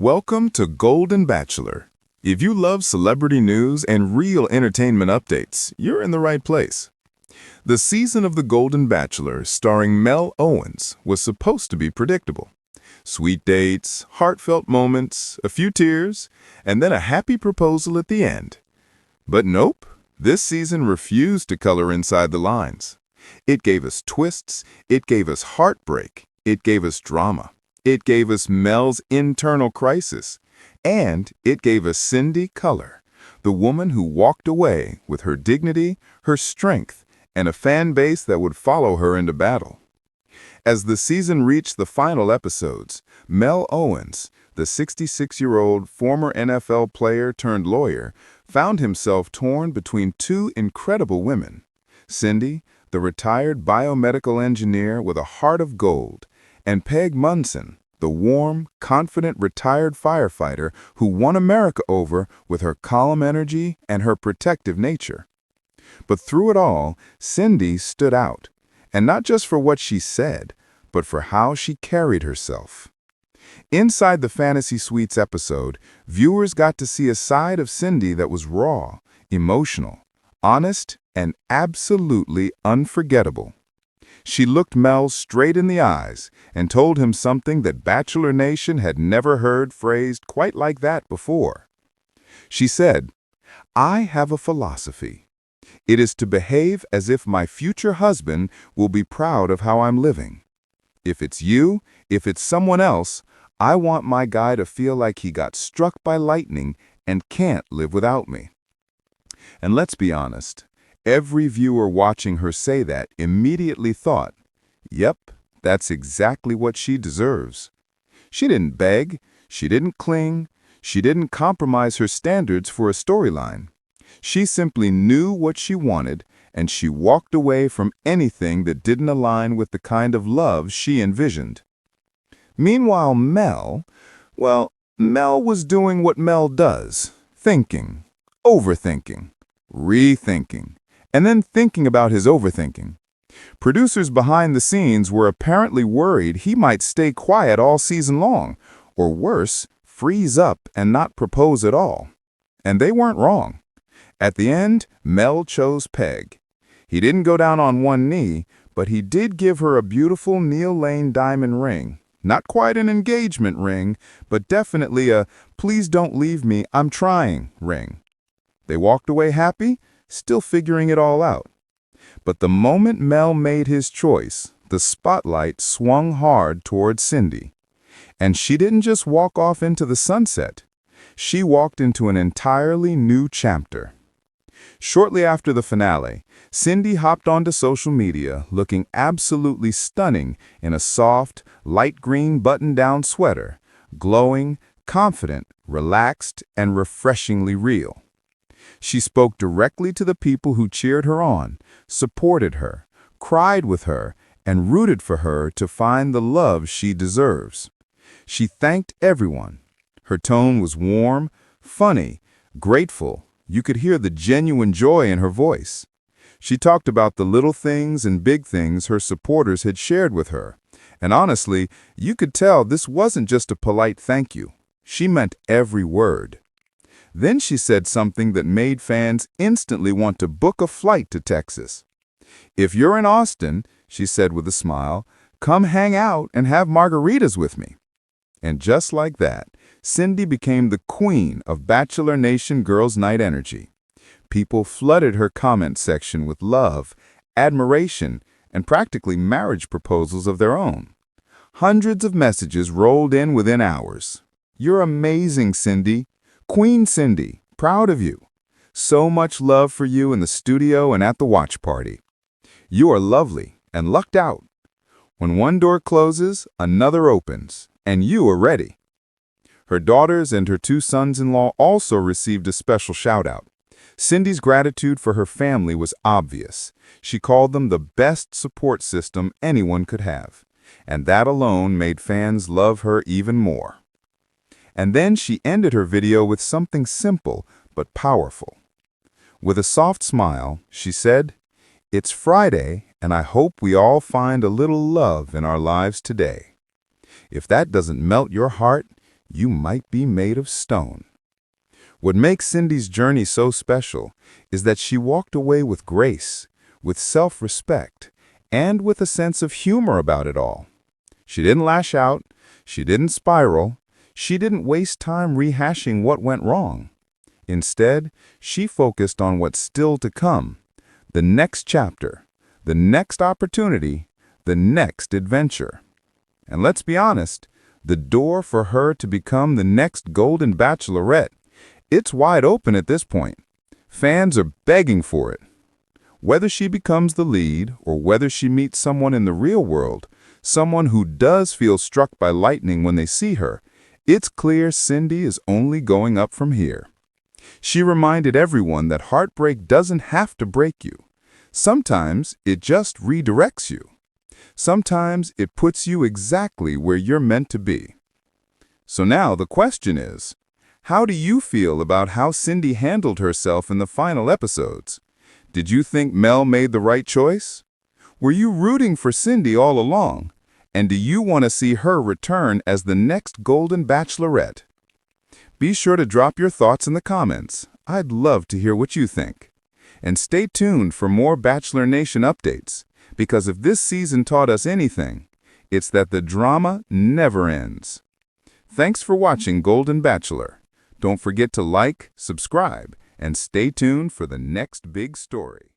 Welcome to Golden Bachelor. If you love celebrity news and real entertainment updates, you're in the right place. The season of The Golden Bachelor, starring Mel Owens, was supposed to be predictable. Sweet dates, heartfelt moments, a few tears, and then a happy proposal at the end. But nope, this season refused to color inside the lines. It gave us twists, it gave us heartbreak, it gave us drama. It gave us Mel's internal crisis, and it gave us Cindy color, the woman who walked away with her dignity, her strength, and a fan base that would follow her into battle. As the season reached the final episodes, Mel Owens, the 66-year-old former NFL player turned lawyer, found himself torn between two incredible women. Cindy, the retired biomedical engineer with a heart of gold, and Peg Munson, the warm, confident retired firefighter who won America over with her calm energy and her protective nature. But through it all, Cindy stood out, and not just for what she said, but for how she carried herself. Inside the Fantasy Suites episode, viewers got to see a side of Cindy that was raw, emotional, honest, and absolutely unforgettable. She looked Mel straight in the eyes and told him something that Bachelor Nation had never heard phrased quite like that before. She said, "I have a philosophy. It is to behave as if my future husband will be proud of how I'm living. If it's you, if it's someone else, I want my guy to feel like he got struck by lightning and can't live without me." And let's be honest, every viewer watching her say that immediately thought, yep, that's exactly what she deserves. She didn't beg, she didn't cling, she didn't compromise her standards for a storyline. She simply knew what she wanted, and she walked away from anything that didn't align with the kind of love she envisioned. Meanwhile, Mel was doing what Mel does, thinking, overthinking, rethinking, and then thinking about his overthinking. Producers behind the scenes were apparently worried he might stay quiet all season long, or worse, freeze up and not propose at all. And they weren't wrong. At the end, Mel chose Peg. He didn't go down on one knee, but he did give her a beautiful Neil Lane diamond ring. Not quite an engagement ring, but definitely a "please don't leave me, I'm trying" ring. They walked away happy, still figuring it all out. But the moment Mel made his choice, the spotlight swung hard toward Cindy. And she didn't just walk off into the sunset. She walked into an entirely new chapter. Shortly after the finale, Cindy hopped onto social media looking absolutely stunning in a soft, light green button-down sweater, glowing, confident, relaxed, and refreshingly real. She spoke directly to the people who cheered her on, supported her, cried with her, and rooted for her to find the love she deserves. She thanked everyone. Her tone was warm, funny, grateful. You could hear the genuine joy in her voice. She talked about the little things and big things her supporters had shared with her. And honestly, you could tell this wasn't just a polite thank you. She meant every word. Then she said something that made fans instantly want to book a flight to Texas. "If you're in Austin," she said with a smile, "come hang out and have margaritas with me." And just like that, Cindy became the queen of Bachelor Nation Girls' Night energy. People flooded her comment section with love, admiration, and practically marriage proposals of their own. Hundreds of messages rolled in within hours. "You're amazing, Cindy. Queen Cindy, proud of you. So much love for you in the studio and at the watch party. You are lovely and lucked out. When one door closes, another opens, and you are ready." Her daughters and her two sons-in-law also received a special shout-out. Cindy's gratitude for her family was obvious. She called them the best support system anyone could have, and that alone made fans love her even more. And then she ended her video with something simple but powerful. With a soft smile, she said, "It's Friday, and I hope we all find a little love in our lives today." If that doesn't melt your heart, you might be made of stone. What makes Cindy's journey so special is that she walked away with grace, with self-respect, and with a sense of humor about it all. She didn't lash out, she didn't spiral, she didn't waste time rehashing what went wrong. Instead, she focused on what's still to come, the next chapter, the next opportunity, the next adventure. And let's be honest, the door for her to become the next Golden Bachelorette, it's wide open at this point. Fans are begging for it. Whether she becomes the lead or whether she meets someone in the real world, someone who does feel struck by lightning when they see her, it's clear Cindy is only going up from here. She reminded everyone that heartbreak doesn't have to break you. Sometimes it just redirects you. Sometimes it puts you exactly where you're meant to be. So now the question is, how do you feel about how Cindy handled herself in the final episodes? Did you think Mel made the right choice? Were you rooting for Cindy all along? And do you want to see her return as the next Golden Bachelorette? Be sure to drop your thoughts in the comments. I'd love to hear what you think. And stay tuned for more Bachelor Nation updates, because if this season taught us anything, it's that the drama never ends. Thanks for watching Golden Bachelor. Don't forget to like, subscribe, and stay tuned for the next big story.